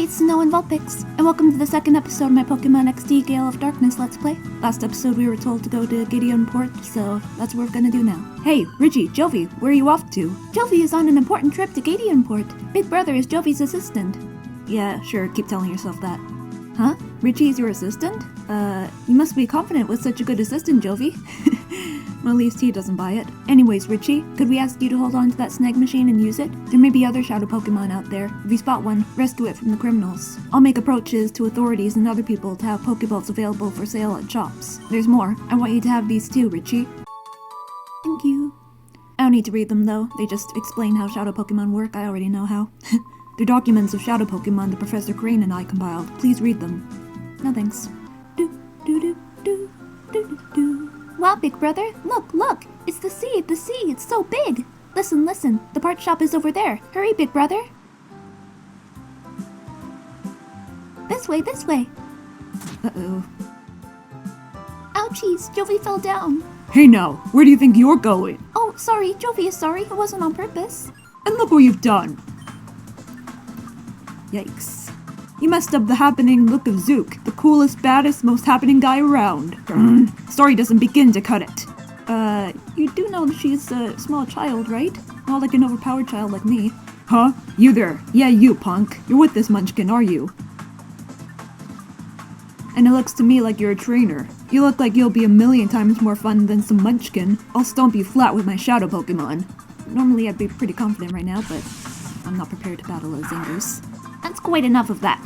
it's Snow and Vulpix, and welcome to the second episode of my Pokemon XD Gale of Darkness Let's Play. Last episode we were told to go to Gateon Port, so that's what we're gonna do now. Hey, Richie, Jovi, where are you off to? Jovi is on an important trip to Gateon Port. Big Brother is Jovi's assistant. Yeah, sure, keep telling yourself that. Huh? Richie is your assistant? You must be confident with such a good assistant, Jovi. Well, at least he doesn't buy it. Anyways, Richie, could we ask you to hold on to that snag machine and use it? There may be other shadow Pokemon out there. If you spot one, rescue it from the criminals. I'll make approaches to authorities and other people to have Pokeballs available for sale at shops. There's more. I want you to have these too, Richie. Thank you. I don't need to read them though. They just explain how shadow Pokemon work. I already know how. They're documents of shadow Pokemon that Professor Crane and I compiled. Please read them. No thanks. Wow, Big Brother, look! It's the sea, it's so big! Listen, the part shop is over there. Hurry, Big Brother! This way! Uh-oh. Ouchies, Jovi fell down. Hey now, where do you think you're going? Oh, sorry, Jovi is sorry, it wasn't on purpose. And look what you've done! Yikes. You messed up the happening look of Zook, the coolest, baddest, most happening guy around. Story doesn't begin to cut it. You do know that she's a small child, right? Not like an overpowered child like me. Huh? You there? Yeah, you, punk. You're with this munchkin, are you? And it looks to me like you're a trainer. You look like you'll be a million times more fun than some munchkin. I'll stomp you flat with my shadow Pokemon. Normally I'd be pretty confident right now, but I'm not prepared to battle a Zingus. That's quite enough of that.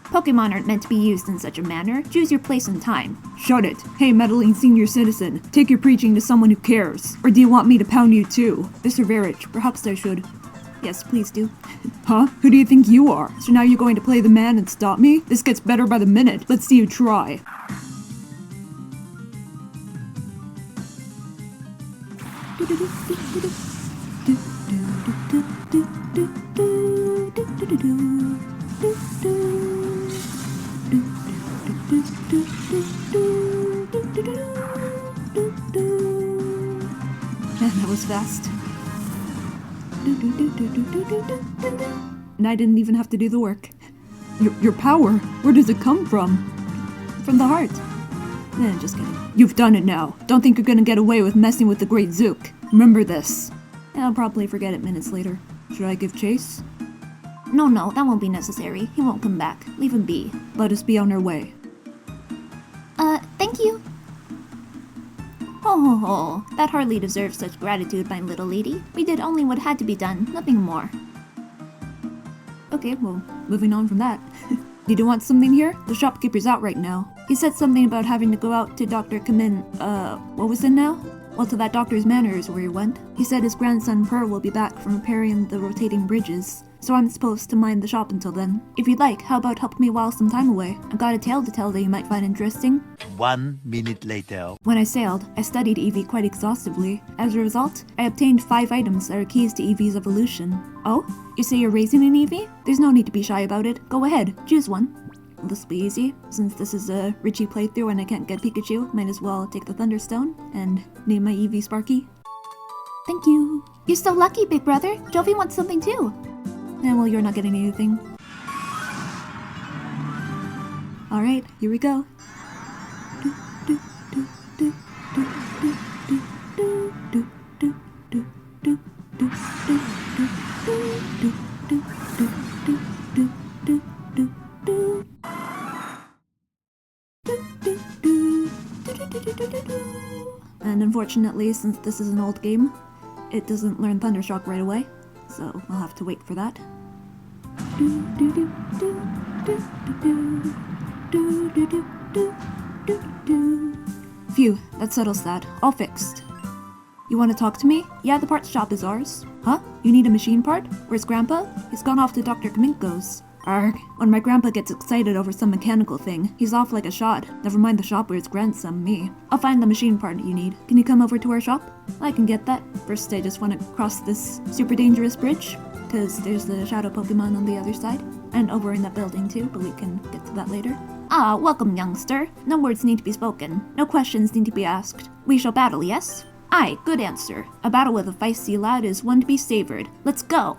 Pokemon aren't meant to be used in such a manner. Choose your place and time. Shut it. Hey, meddling senior citizen. Take your preaching to someone who cares. Or do you want me to pound you too? Mr. Verich, perhaps I should. Yes, please do. Huh? Who do you think you are? So now you're going to play the man and stop me? This gets better by the minute. Let's see you try. Man, that was fast. And I didn't even have to do the work. Your power? Where does it come from? From the heart. Just kidding. You've done it now. Don't think you're gonna get away with messing with the great Zook. Remember this. I'll probably forget it minutes later. Should I give chase? No, that won't be necessary. He won't come back. Leave him be. Let us be on our way. Thank you. Ho. That hardly deserves such gratitude, my little lady. We did only what had to be done, nothing more. Okay, well, moving on from that. Did you want something here? The shopkeeper's out right now. He said something about having to go out to Dr. Kamin, what was it now? Well, to that doctor's manor is where he went. He said his grandson Per will be back from repairing the rotating bridges, so I'm supposed to mind the shop until then. If you'd like, how about help me while some time away? I've got a tale to tell that you might find interesting. 1 minute later. When I sailed, I studied Eevee quite exhaustively. As a result, I obtained 5 items that are keys to Eevee's evolution. Oh? You say you're raising an Eevee? There's no need to be shy about it. Go ahead, choose one. This will be easy. Since this is a Richie playthrough and I can't get Pikachu, might as well take the Thunderstone and name my Eevee Sparky. Thank you. You're so lucky, Big Brother. Jovi wants something too. Well, you're not getting anything. Alright, here we go. And unfortunately, since this is an old game, it doesn't learn Thundershock right away, so I'll have to wait for that. Phew, that settles that. All fixed. You want to talk to me? Yeah, the parts shop is ours. Huh? You need a machine part? Where's Grandpa? He's gone off to Dr. Kaminko's. Arg. When my grandpa gets excited over some mechanical thing, he's off like a shot. Never mind the shop where his grandson, me. I'll find the machine part you need. Can you come over to our shop? I can get that. First, I just want to cross this super dangerous bridge, because there's the shadow Pokemon on the other side. And over in that building too, but we can get to that later. Ah, welcome, youngster. No words need to be spoken. No questions need to be asked. We shall battle, yes? Aye, good answer. A battle with a feisty lad is one to be savored. Let's go!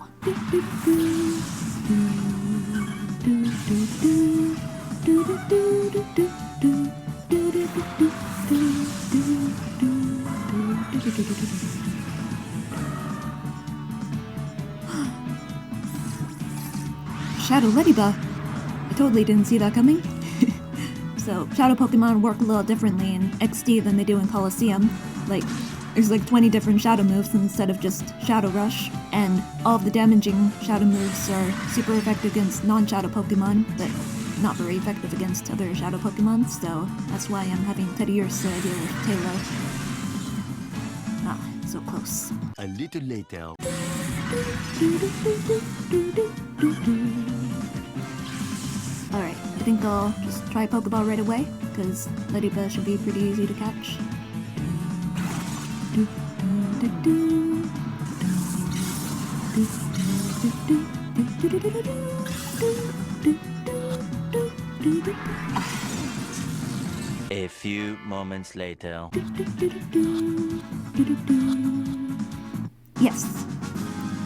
Shadow Ladybug. I totally didn't see that coming. So, Shadow Pokemon work a little differently in XD than they do in Coliseum. Like, there's like 20 different Shadow moves instead of just Shadow Rush, and all of the damaging Shadow moves are super effective against non-Shadow Pokemon, but not very effective against other Shadow Pokemon, so that's why I'm having Teddiursa deal with Tailo. Ah, so close. A little later. Alright, I think I'll just try Pokeball right away, because Ladybug should be pretty easy to catch. A few moments later. Yes.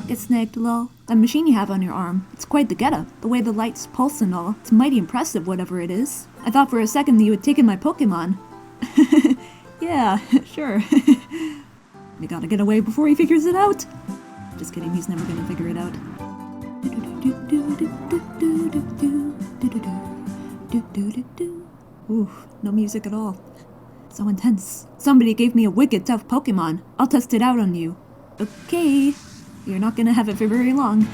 Get snagged, lol. That machine you have on your arm, it's quite the getup. The way the lights pulse and all, it's mighty impressive, whatever it is. I thought for a second that you had taken my Pokemon. Yeah, sure. We gotta get away before he figures it out. Just kidding, he's never gonna figure it out. Ooh, no music at all. So intense. Somebody gave me a wicked tough Pokemon. I'll test it out on you. Okay. You're not gonna have it for very long.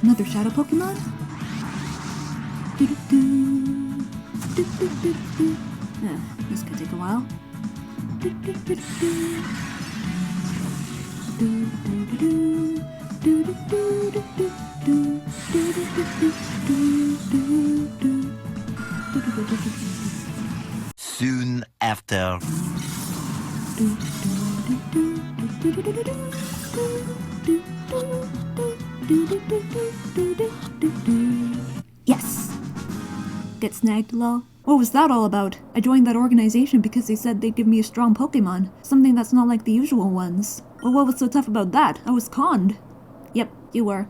Another Shadow Pokemon? This could take a while. Soon after. Yes! Get snagged, lol. What was that all about? I joined that organization because they said they'd give me a strong Pokemon. Something that's not like the usual ones. Well, what was so tough about that? I was conned. Yep, you were.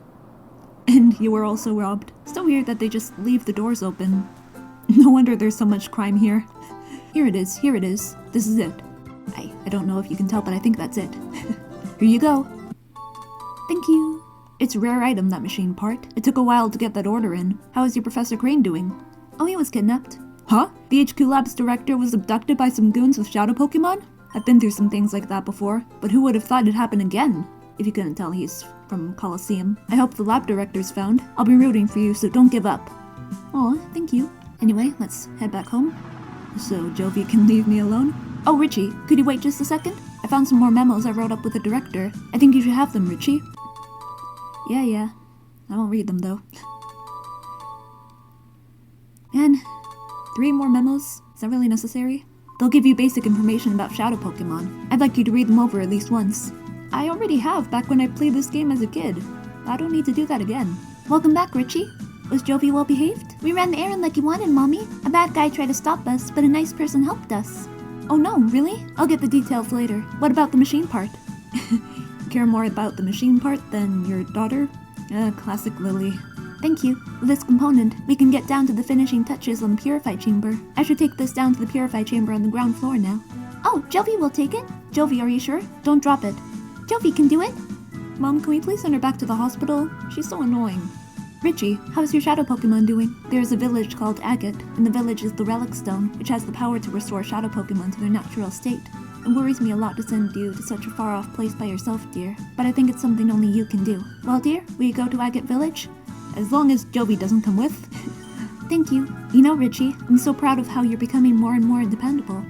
And you were also robbed. So weird that they just leave the doors open. No wonder there's so much crime here. Here it is, here it is. This is it. I don't know if you can tell, but I think that's it. Here you go. Thank you. It's a rare item, that machine part. It took a while to get that order in. How is your Professor Crane doing? Oh, he was kidnapped. Huh? The HQ Lab's director was abducted by some goons with Shadow Pokemon? I've been through some things like that before, but who would have thought it'd happen again? If you couldn't tell, he's from Coliseum. I hope the lab director's found. I'll be rooting for you, so don't give up. Aw, thank you. Anyway, let's head back home, so Jovi can leave me alone. Oh, Richie, could you wait just a second? I found some more memos I wrote up with the director. I think you should have them, Richie. Yeah. I won't read them, though. Man, 3 more memos? Is that really necessary? They'll give you basic information about Shadow Pokemon. I'd like you to read them over at least once. I already have back when I played this game as a kid. I don't need to do that again. Welcome back, Richie. Was Jovi well behaved? We ran the errand like you wanted, Mommy. A bad guy tried to stop us, but a nice person helped us. Oh no, really? I'll get the details later. What about the machine part? Care more about the machine part than your daughter? Classic Lily. Thank you. With this component, we can get down to the finishing touches on the Purify Chamber. I should take this down to the Purify Chamber on the ground floor now. Oh, Jovi will take it? Jovi, are you sure? Don't drop it. Jovi can do it? Mom, can we please send her back to the hospital? She's so annoying. Richie, how's your Shadow Pokemon doing? There's a village called Agate, and the village is the Relic Stone, which has the power to restore Shadow Pokemon to their natural state. It worries me a lot to send you to such a far-off place by yourself, dear, but I think it's something only you can do. Well, dear, will you go to Agate Village? As long as Jovi doesn't come with. Thank you. You know, Richie, I'm so proud of how you're becoming more and more dependable.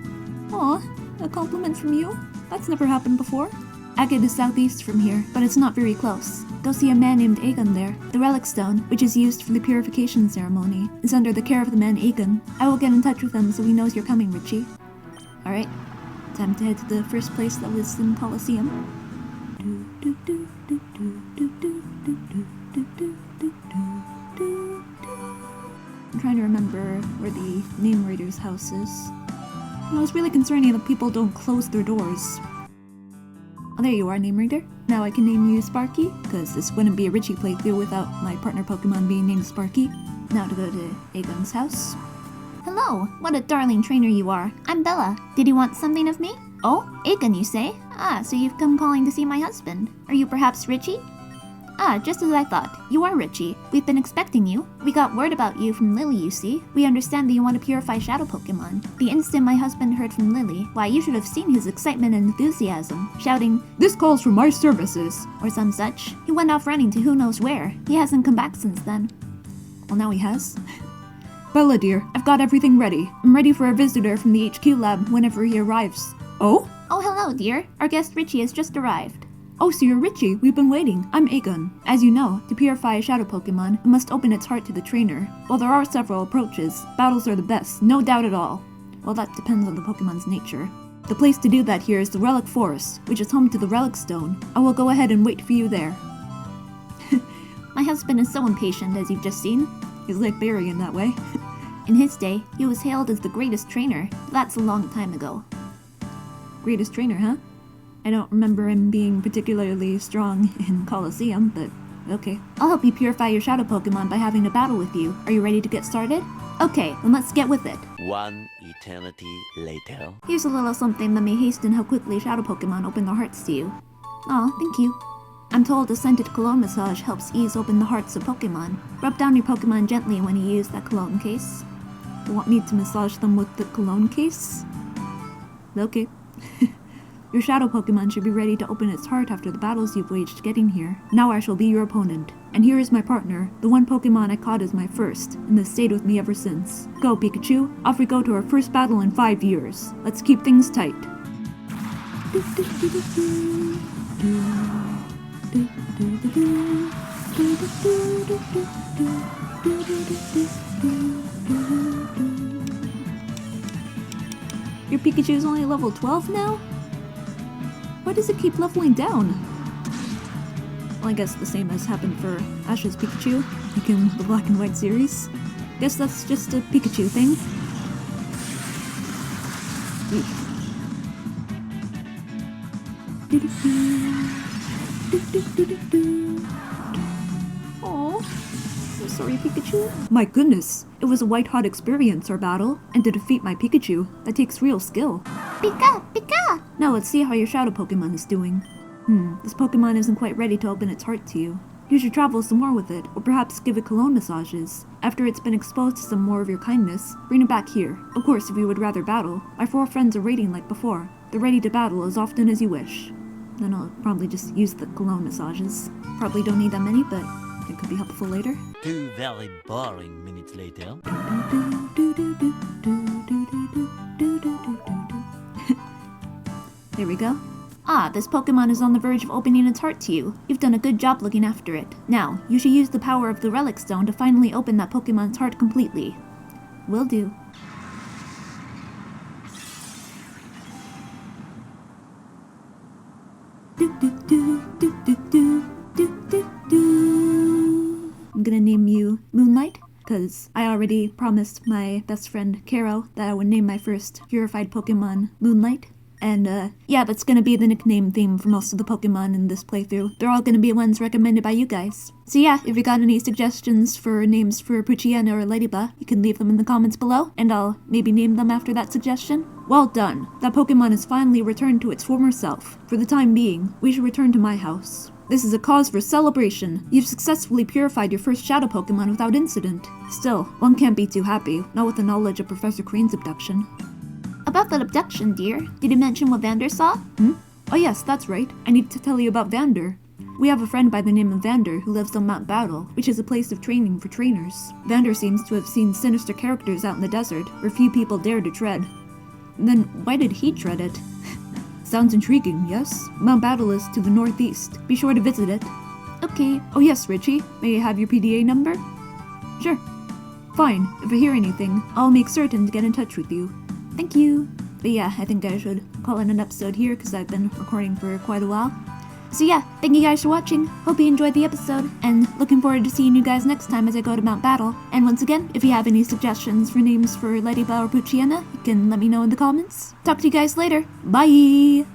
Aw, a compliment from you? That's never happened before. Agate is southeast from here, but it's not very close. Go see a man named Aegon there. The Relic Stone, which is used for the purification ceremony, is under the care of the man Aegon. I will get in touch with him so he knows you're coming, Richie. Alright. Time to head to the first place that was in Colosseum. I'm trying to remember where the name reader's house is. You know, it's really concerning that people don't close their doors. Oh, there you are, name reader. Now I can name you Sparky, because this wouldn't be a Richie playthrough without my partner Pokemon being named Sparky. Now to go to Aegon's house. Hello, what a darling trainer you are. I'm Bella. Did you want something of me? Oh, Aegon, you say? Ah, so you've come calling to see my husband. Are you perhaps Richie? Ah, just as I thought. You are Richie. We've been expecting you. We got word about you from Lily, you see. We understand that you want to purify shadow Pokemon. The instant my husband heard from Lily, why, you should have seen his excitement and enthusiasm, shouting, "This calls for my services," or some such. He went off running to who knows where. He hasn't come back since then. Well, now he has. Bella dear, I've got everything ready. I'm ready for a visitor from the HQ lab whenever he arrives. Oh? Oh, hello, dear. Our guest Richie has just arrived. Oh, so you're Richie. We've been waiting. I'm Aegon. As you know, to purify a shadow Pokemon, it must open its heart to the trainer. While there are several approaches, battles are the best, no doubt at all. Well, that depends on the Pokemon's nature. The place to do that here is the Relic Forest, which is home to the Relic Stone. I will go ahead and wait for you there. My husband is so impatient, as you've just seen. He's like Barry in that way. In his day, he was hailed as the greatest trainer. That's a long time ago. Greatest trainer, huh? I don't remember him being particularly strong in Colosseum, but okay. I'll help you purify your shadow Pokemon by having a battle with you. Are you ready to get started? Okay, then let's get with it. One eternity later. Here's a little something that may hasten how quickly shadow Pokemon open their hearts to you. Aw, thank you. I'm told a scented cologne massage helps ease open the hearts of Pokemon. Rub down your Pokemon gently when you use that cologne case. You want me to massage them with the cologne case? Okay. Your shadow Pokemon should be ready to open its heart after the battles you've waged getting here. Now I shall be your opponent. And here is my partner, the one Pokemon I caught as my first, and has stayed with me ever since. Go, Pikachu. Off we go to our first battle in 5 years. Let's keep things tight. Your Pikachu's only level 12 now? Why does it keep leveling down? Well, I guess the same as happened for Ash's Pikachu, like in the Black and White series. Guess that's just a Pikachu thing. Aww. I'm sorry, Pikachu. My goodness, it was a white-hot experience, our battle, and to defeat my Pikachu, that takes real skill. Pika! Pika! Now let's see how your shadow Pokemon is doing. This Pokemon isn't quite ready to open its heart to you. You should travel some more with it, or perhaps give it cologne massages. After it's been exposed to some more of your kindness, bring it back here. Of course, if you would rather battle, my 4 friends are waiting like before. They're ready to battle as often as you wish. Then I'll probably just use the cologne massages. Probably don't need that many, but it could be helpful later. 2 very boring minutes later. There we go. Ah, this Pokemon is on the verge of opening its heart to you. You've done a good job looking after it. Now, you should use the power of the Relic Stone to finally open that Pokemon's heart completely. Will do. I'm gonna name you Moonlight, because I already promised my best friend Caro that I would name my first purified Pokemon Moonlight. And, yeah, that's gonna be the nickname theme for most of the Pokemon in this playthrough. They're all gonna be ones recommended by you guys. So yeah, if you got any suggestions for names for Poochyena or Ladybug, you can leave them in the comments below, and I'll maybe name them after that suggestion. Well done! That Pokemon has finally returned to its former self. For the time being, we should return to my house. This is a cause for celebration. You've successfully purified your first shadow Pokemon without incident. Still, one can't be too happy, not with the knowledge of Professor Crane's abduction. About that abduction, dear, did you mention what Vander saw? Oh yes, that's right. I need to tell you about Vander. We have a friend by the name of Vander who lives on Mount Battle, which is a place of training for trainers. Vander seems to have seen sinister characters out in the desert, where few people dare to tread. Then why did he tread it? Sounds intriguing, yes? Mount Battle is to the northeast. Be sure to visit it. Okay. Oh yes, Richie. May I have your PDA number? Sure. Fine. If I hear anything, I'll make certain to get in touch with you. Thank you. But yeah, I think I should call it an episode here because I've been recording for quite a while. So yeah, thank you guys for watching. Hope you enjoyed the episode, and looking forward to seeing you guys next time as I go to Mount Battle. And once again, if you have any suggestions for names for Ladybell or Poochyena, you can let me know in the comments. Talk to you guys later. Bye!